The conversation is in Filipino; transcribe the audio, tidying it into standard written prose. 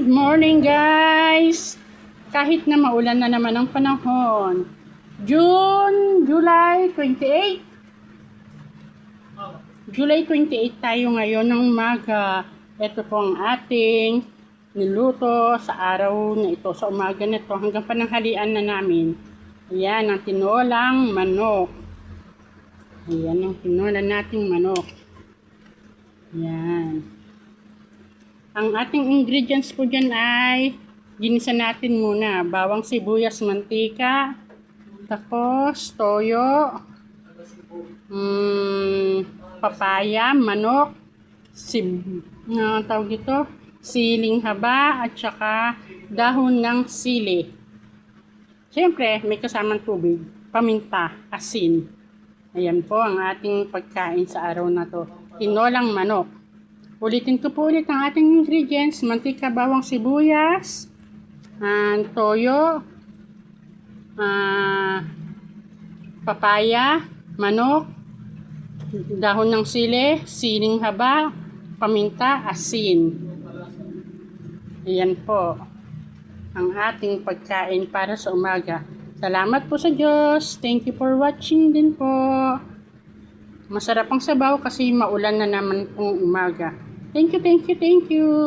Good morning guys! Kahit na maulan na naman ang panahon, July 28 tayo ngayon ng umaga. Ito po ang ating niluto sa araw na ito, sa umaga na ito hanggang pananghalian na namin. Ayan ang tinolang manok. Ayan ang tinola nating manok. Ayan. Ang ating ingredients po dyan ay ginisa natin muna. Bawang sibuyas, mantika, tapos toyo, papaya, manok, tawag dito, siling haba, at saka dahon ng sili. Siyempre, may kasamang tubig, paminta, asin. Ayan po ang ating pagkain sa araw na to. Tinolang manok. Ulitin ko po ulit ang ating ingredients. Mantika, bawang sibuyas, toyo, papaya, manok, dahon ng sili, siling haba, paminta, asin. Ayan po ang ating pagkain para sa umaga. Salamat po sa Diyos. Thank you for watching din po. Masarap ang sabaw kasi maulan na naman pong umaga. Thank you.